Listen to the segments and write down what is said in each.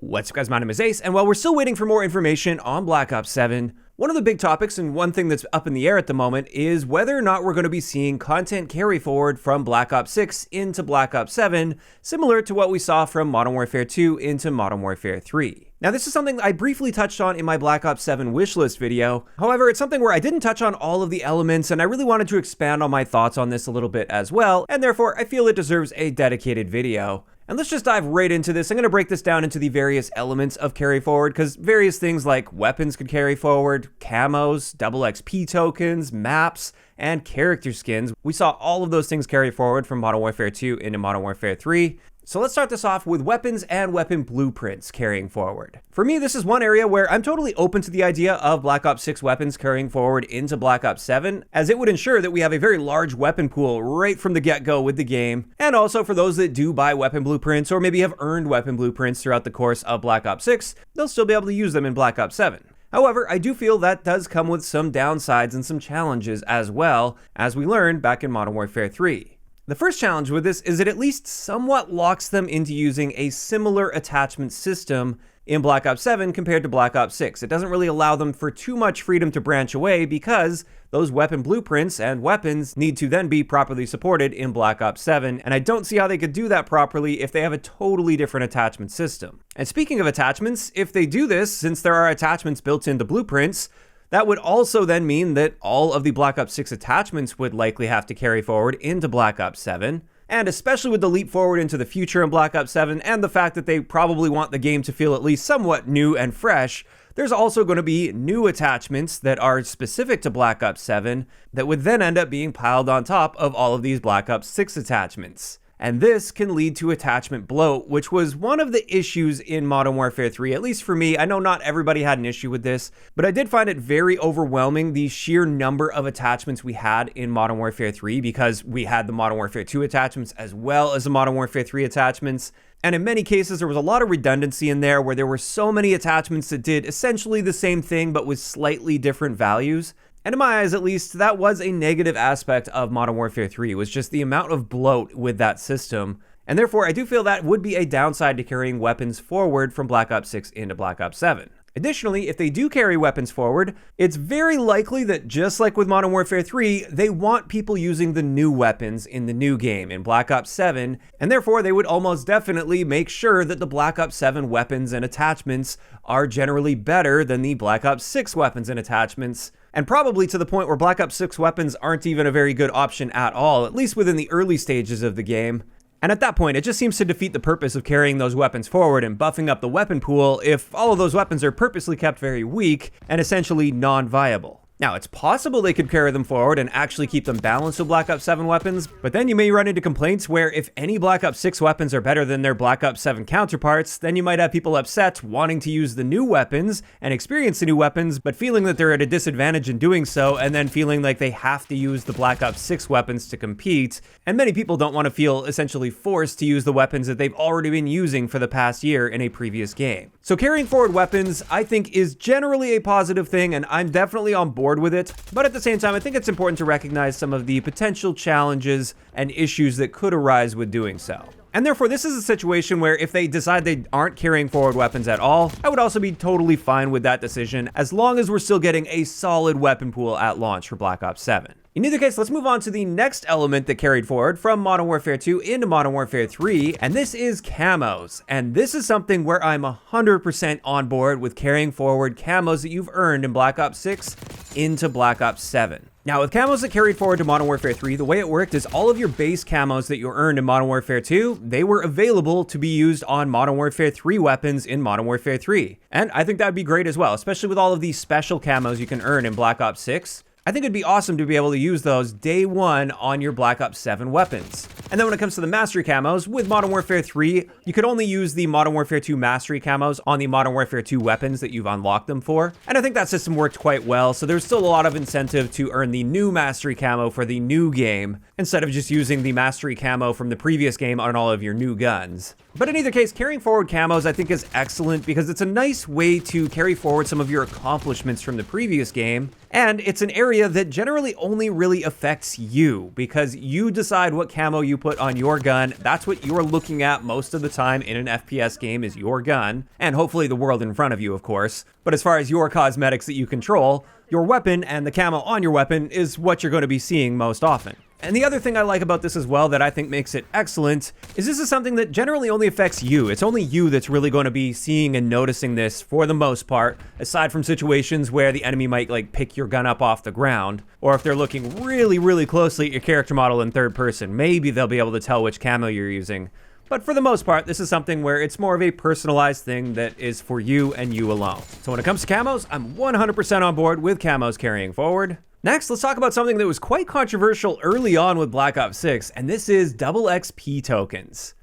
What's up, guys? My name is Ace, and while we're still waiting for more information on Black Ops 7, one of the big topics and one thing that's up in the air at the moment is whether or not we're going to be seeing content carry forward from Black Ops 6 into Black Ops 7, similar to what we saw from Modern Warfare 2 into Modern Warfare 3. Now, this is something I briefly touched on in my Black Ops 7 wishlist video. However, it's something where I didn't touch on all of the elements, and I really wanted to expand on my thoughts on this a little bit as well, and therefore I feel it deserves a dedicated video. And let's just dive right into this. I'm going to break this down into the various elements of carry forward, because various things like weapons could carry forward, camos, double XP tokens, maps, and character skins. We saw all of those things carry forward from Modern Warfare 2 into Modern Warfare 3. So let's start this off with weapons and weapon blueprints carrying forward. For me, this is one area where I'm totally open to the idea of Black Ops 6 weapons carrying forward into Black Ops 7, as it would ensure that we have a very large weapon pool right from the get-go with the game. And also for those that do buy weapon blueprints or maybe have earned weapon blueprints throughout the course of Black Ops 6, they'll still be able to use them in Black Ops 7. However, I do feel that does come with some downsides and some challenges as well, as we learned back in Modern Warfare 3. The first challenge with this is it at least somewhat locks them into using a similar attachment system in Black Ops 7 compared to Black Ops 6. It doesn't really allow them for too much freedom to branch away because those weapon blueprints and weapons need to then be properly supported in Black Ops 7, and I don't see how they could do that properly if they have a totally different attachment system. And speaking of attachments, if they do this, since there are attachments built into blueprints, that would also then mean that all of the Black Ops 6 attachments would likely have to carry forward into Black Ops 7. And especially with the leap forward into the future in Black Ops 7 and the fact that they probably want the game to feel at least somewhat new and fresh, there's also going to be new attachments that are specific to Black Ops 7 that would then end up being piled on top of all of these Black Ops 6 attachments. And this can lead to attachment bloat, which was one of the issues in Modern Warfare 3, at least for me. I know not everybody had an issue with this, but I did find it very overwhelming, the sheer number of attachments we had in Modern Warfare 3, because we had the Modern Warfare 2 attachments as well as the Modern Warfare 3 attachments. And in many cases, there was a lot of redundancy in there where there were so many attachments that did essentially the same thing, but with slightly different values. And in my eyes, at least, that was a negative aspect of Modern Warfare 3, was just the amount of bloat with that system. And therefore, I do feel that would be a downside to carrying weapons forward from Black Ops 6 into Black Ops 7. Additionally, if they do carry weapons forward, it's very likely that just like with Modern Warfare 3, they want people using the new weapons in the new game in Black Ops 7, and therefore they would almost definitely make sure that the Black Ops 7 weapons and attachments are generally better than the Black Ops 6 weapons and attachments, and probably to the point where Black Ops 6 weapons aren't even a very good option at all, at least within the early stages of the game. And at that point, it just seems to defeat the purpose of carrying those weapons forward and buffing up the weapon pool if all of those weapons are purposely kept very weak and essentially non-viable. Now, it's possible they could carry them forward and actually keep them balanced with Black Ops 7 weapons, but then you may run into complaints where if any Black Ops 6 weapons are better than their Black Ops 7 counterparts, then you might have people upset wanting to use the new weapons and experience the new weapons, but feeling that they're at a disadvantage in doing so, and then feeling like they have to use the Black Ops 6 weapons to compete. And many people don't want to feel essentially forced to use the weapons that they've already been using for the past year in a previous game. So carrying forward weapons, I think, is generally a positive thing, and I'm definitely on board with it, but at the same time, I think it's important to recognize some of the potential challenges and issues that could arise with doing so. And therefore, this is a situation where if they decide they aren't carrying forward weapons at all, I would also be totally fine with that decision, as long as we're still getting a solid weapon pool at launch for Black Ops 7. In either case, let's move on to the next element that carried forward from Modern Warfare 2 into Modern Warfare 3, and this is camos. And this is something where I'm 100% on board with carrying forward camos that you've earned in Black Ops 6 into Black Ops 7. Now, with camos that carried forward to Modern Warfare 3, the way it worked is all of your base camos that you earned in Modern Warfare 2, they were available to be used on Modern Warfare 3 weapons in Modern Warfare 3. And I think that would be great as well, especially with all of these special camos you can earn in Black Ops 6. I think it'd be awesome to be able to use those day one on your Black Ops 7 weapons. And then when it comes to the Mastery camos, with Modern Warfare 3, you could only use the Modern Warfare 2 Mastery camos on the Modern Warfare 2 weapons that you've unlocked them for. And I think that system worked quite well, so there's still a lot of incentive to earn the new Mastery camo for the new game, instead of just using the Mastery camo from the previous game on all of your new guns. But in either case, carrying forward camos I think is excellent because it's a nice way to carry forward some of your accomplishments from the previous game And it's an area that generally only really affects you, because you decide what camo you put on your gun. That's what you're looking at most of the time in an FPS game, is your gun, and hopefully the world in front of you, of course. But as far as your cosmetics that you control, your weapon and the camo on your weapon is what you're going to be seeing most often. And the other thing I like about this as well that I think makes it excellent is this is something that generally only affects you. It's only you that's really going to be seeing and noticing this for the most part, aside from situations where the enemy might like pick your gun up off the ground, or if they're looking really, really closely at your character model in third person, maybe they'll be able to tell which camo you're using. But for the most part, this is something where it's more of a personalized thing that is for you and you alone. So when it comes to camos, I'm 100% on board with camos carrying forward. Next, let's talk about something that was quite controversial early on with Black Ops 6, and this is double XP tokens.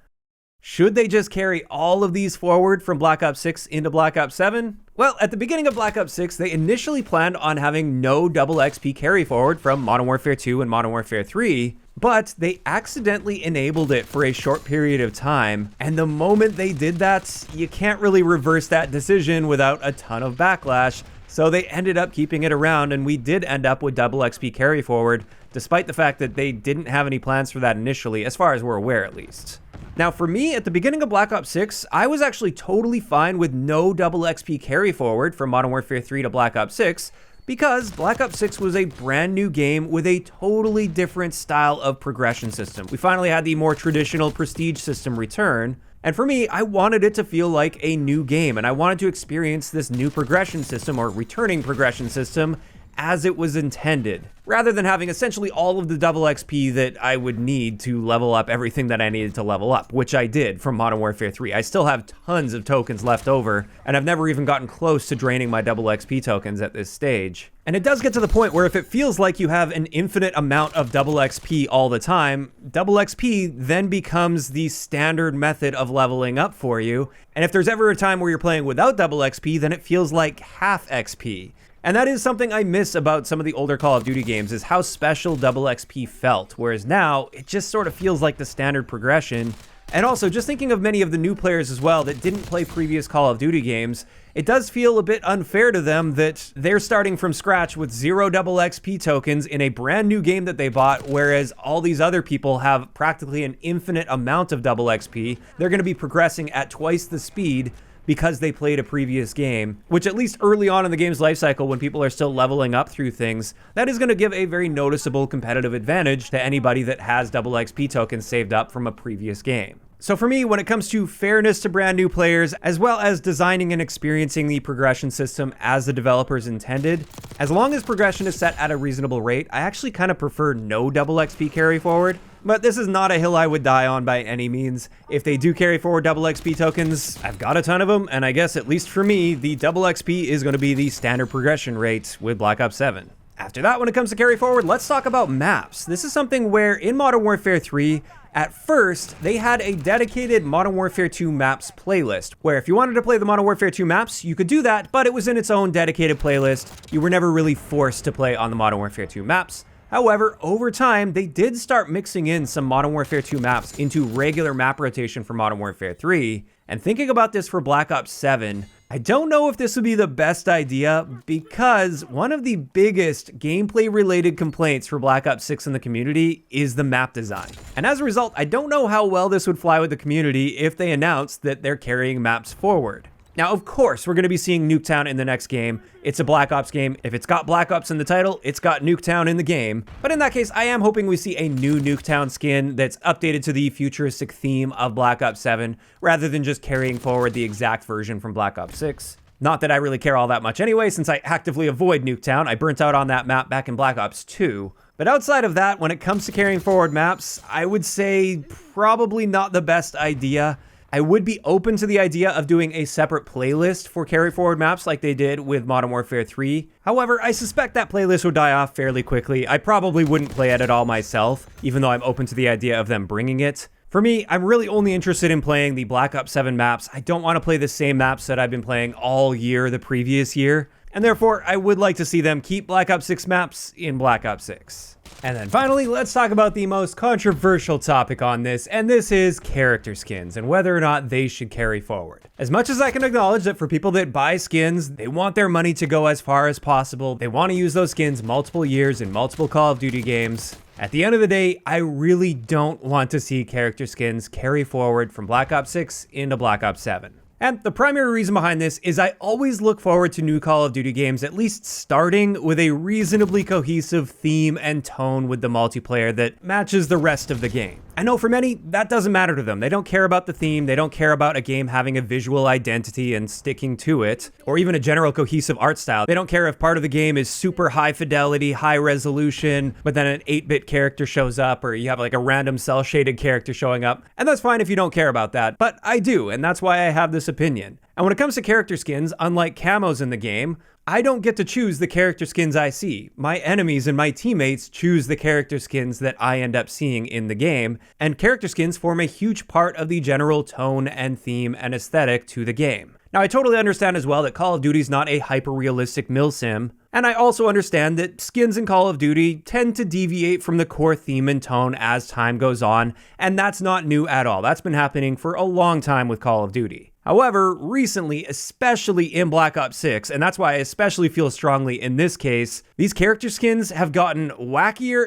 Should they just carry all of these forward from Black Ops 6 into Black Ops 7? Well, at the beginning of Black Ops 6, they initially planned on having no double XP carry forward from Modern Warfare 2 and Modern Warfare 3, but they accidentally enabled it for a short period of time, and the moment they did that, you can't really reverse that decision without a ton of backlash. So they ended up keeping it around, and we did end up with double XP carry forward, despite the fact that they didn't have any plans for that initially, as far as we're aware at least. Now for me, at the beginning of Black Ops 6, I was actually totally fine with no double XP carry forward from Modern Warfare 3 to Black Ops 6, because Black Ops 6 was a brand new game with a totally different style of progression system. We finally had the more traditional prestige system return, and for me, I wanted it to feel like a new game, and I wanted to experience this new progression system, or returning progression system, as it was intended, rather than having essentially all of the double XP that I would need to level up everything that I needed to level up, which I did from Modern Warfare 3. I still have tons of tokens left over, and I've never even gotten close to draining my double XP tokens at this stage. And it does get to the point where if it feels like you have an infinite amount of double XP all the time, double XP then becomes the standard method of leveling up for you. And if there's ever a time where you're playing without double XP, then it feels like half XP. And that is something I miss about some of the older Call of Duty games, is how special double XP felt, whereas now it just sort of feels like the standard progression. And also, just thinking of many of the new players as well that didn't play previous Call of Duty games, it does feel a bit unfair to them that they're starting from scratch with 0 double XP tokens in a brand new game that they bought, whereas all these other people have practically an infinite amount of double XP. They're going to be progressing at twice the speed because they played a previous game, which at least early on in the game's life cycle, when people are still leveling up through things, that is going to give a very noticeable competitive advantage to anybody that has double XP tokens saved up from a previous game. So for me, when it comes to fairness to brand new players, as well as designing and experiencing the progression system as the developers intended, as long as progression is set at a reasonable rate, I actually kind of prefer no double XP carry forward. But this is not a hill I would die on by any means. If they do carry forward double XP tokens, I've got a ton of them, and I guess at least for me, the double XP is going to be the standard progression rate with Black Ops 7. After that, when it comes to carry forward, let's talk about maps. This is something where in Modern Warfare 3, at first, they had a dedicated Modern Warfare 2 maps playlist, where if you wanted to play the Modern Warfare 2 maps, you could do that, but it was in its own dedicated playlist. You were never really forced to play on the Modern Warfare 2 maps. However, over time, they did start mixing in some Modern Warfare 2 maps into regular map rotation for Modern Warfare 3, and thinking about this for Black Ops 7, I don't know if this would be the best idea, because one of the biggest gameplay-related complaints for Black Ops 6 in the community is the map design. And as a result, I don't know how well this would fly with the community if they announced that they're carrying maps forward. Now, of course, we're going to be seeing Nuketown in the next game. It's a Black Ops game. If it's got Black Ops in the title, it's got Nuketown in the game. But in that case, I am hoping we see a new Nuketown skin that's updated to the futuristic theme of Black Ops 7, rather than just carrying forward the exact version from Black Ops 6. Not that I really care all that much anyway, since I actively avoid Nuketown. I burnt out on that map back in Black Ops 2. But outside of that, when it comes to carrying forward maps, I would say probably not the best idea. I would be open to the idea of doing a separate playlist for carry forward maps like they did with Modern Warfare 3. However, I suspect that playlist would die off fairly quickly. I probably wouldn't play it at all myself, even though I'm open to the idea of them bringing it. For me, I'm really only interested in playing the Black Ops 7 maps. I don't want to play the same maps that I've been playing all year the previous year, and therefore I would like to see them keep Black Ops 6 maps in Black Ops 6. And then finally, let's talk about the most controversial topic on this, and this is character skins and whether or not they should carry forward. As much as I can acknowledge that for people that buy skins, they want their money to go as far as possible, they want to use those skins multiple years in multiple Call of Duty games. At the end of the day, I really don't want to see character skins carry forward from Black Ops 6 into Black Ops 7. And the primary reason behind this is I always look forward to new Call of Duty games at least starting with a reasonably cohesive theme and tone with the multiplayer that matches the rest of the game. I know for many, that doesn't matter to them. They don't care about the theme, they don't care about a game having a visual identity and sticking to it, or even a general cohesive art style. They don't care if part of the game is super high fidelity, high resolution, but then an 8-bit character shows up, or you have like a random cel-shaded character showing up. And that's fine if you don't care about that, but I do, and that's why I have this opinion. And when it comes to character skins, unlike Camos in the game, I don't get to choose the character skins I see. My enemies and my teammates choose the character skins that I end up seeing in the game, and character skins form a huge part of the general tone and theme and aesthetic to the game. Now, I totally understand as well that Call of Duty is not a hyper-realistic milsim, and I also understand that skins in Call of Duty tend to deviate from the core theme and tone as time goes on, and that's not new at all. That's been happening for a long time with Call of Duty. However, recently, especially in Black Ops 6, and that's why I especially feel strongly in this case, these character skins have gotten wackier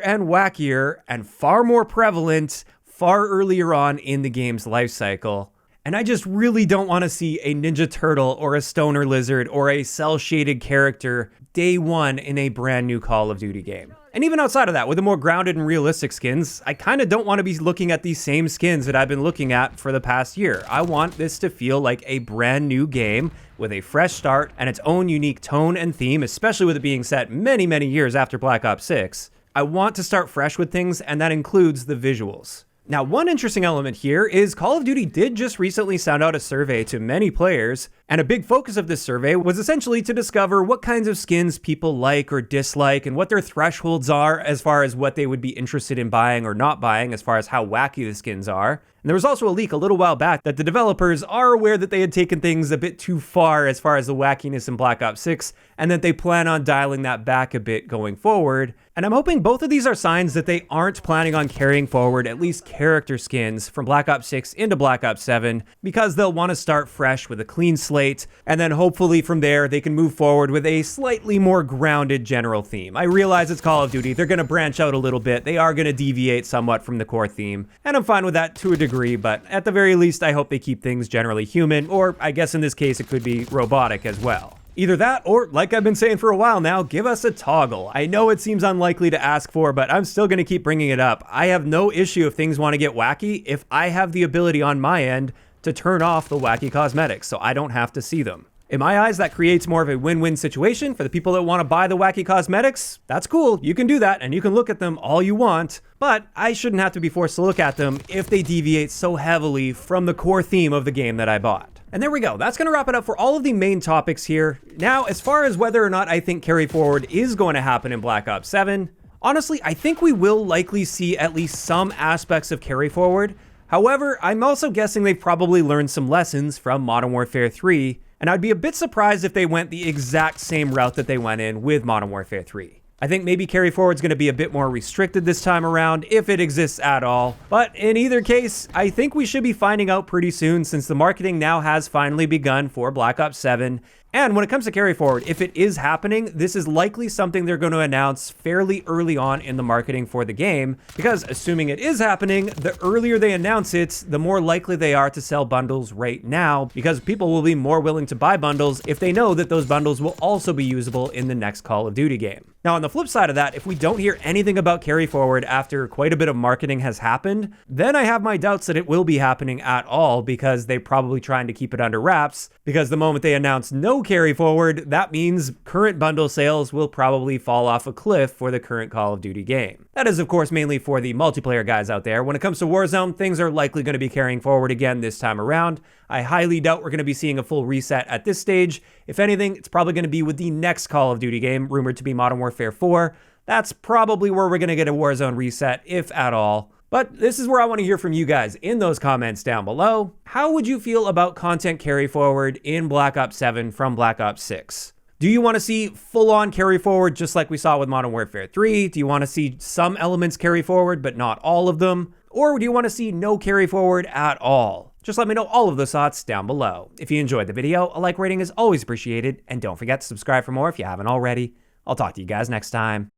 and far more prevalent far earlier on in the game's life cycle. And I just really don't want to see a Ninja Turtle or a Stoner Lizard or a cel-shaded character day one in a brand new Call of Duty game. And even outside of that, with the more grounded and realistic skins, I kind of don't want to be looking at these same skins that I've been looking at for the past year. I want this to feel like a brand new game with a fresh start and its own unique tone and theme, especially with it being set many, many years after Black Ops 6. I want to start fresh with things, and that includes the visuals. Now, one interesting element here is Call of Duty did just recently send out a survey to many players, and a big focus of this survey was essentially to discover what kinds of skins people like or dislike and what their thresholds are as far as what they would be interested in buying or not buying as far as how wacky the skins are. And there was also a leak a little while back that the developers are aware that they had taken things a bit too far as far as the wackiness in Black Ops 6, and that they plan on dialing that back a bit going forward. And I'm hoping both of these are signs that they aren't planning on carrying forward at least character skins from Black Ops 6 into Black Ops 7, because they'll want to start fresh with a clean slate, and then hopefully from there they can move forward with a slightly more grounded general theme. I realize it's Call of Duty, they're going to branch out a little bit, they are going to deviate somewhat from the core theme, and I'm fine with that to a degree, but at the very least I hope they keep things generally human, or I guess in this case it could be robotic as well. Either that, or like I've been saying for a while now, give us a toggle. I know it seems unlikely to ask for, but I'm still going to keep bringing it up. I have no issue if things want to get wacky if I have the ability on my end to turn off the wacky cosmetics so I don't have to see them. In my eyes, that creates more of a win-win situation for the people that want to buy the wacky cosmetics. That's cool, you can do that, and you can look at them all you want, but I shouldn't have to be forced to look at them if they deviate so heavily from the core theme of the game that I bought. And there we go, that's going to wrap it up for all of the main topics here. Now, as far as whether or not I think carry forward is going to happen in Black Ops 7, honestly, I think we will likely see at least some aspects of carry forward. However, I'm also guessing they've probably learned some lessons from Modern Warfare 3, and I'd be a bit surprised if they went the exact same route that they went in with Modern Warfare 3. I think maybe carry forward's going to be a bit more restricted this time around, if it exists at all. But in either case, I think we should be finding out pretty soon, since the marketing now has finally begun for Black Ops 7. And when it comes to carry forward, if it is happening, this is likely something they're going to announce fairly early on in the marketing for the game, because assuming it is happening, the earlier they announce it, the more likely they are to sell bundles right now, because people will be more willing to buy bundles if they know that those bundles will also be usable in the next Call of Duty game. Now, on the flip side of that, if we don't hear anything about carry forward after quite a bit of marketing has happened, then I have my doubts that it will be happening at all, because they're probably trying to keep it under wraps, because the moment they announce no carry forward, that means current bundle sales will probably fall off a cliff for the current Call of Duty game. That is, of course, mainly for the multiplayer guys out there. When it comes to Warzone, things are likely going to be carrying forward again this time around. I highly doubt we're going to be seeing a full reset at this stage. If anything, it's probably going to be with the next Call of Duty game, rumored to be Modern Warfare 4. That's probably where we're going to get a Warzone reset, if at all. But this is where I want to hear from you guys in those comments down below. How would you feel about content carry forward in Black Ops 7 from Black Ops 6? Do you want to see full-on carry forward just like we saw with Modern Warfare 3? Do you want to see some elements carry forward but not all of them? Or do you want to see no carry forward at all? Just let me know all of those thoughts down below. If you enjoyed the video, a like rating is always appreciated, and don't forget to subscribe for more if you haven't already. I'll talk to you guys next time.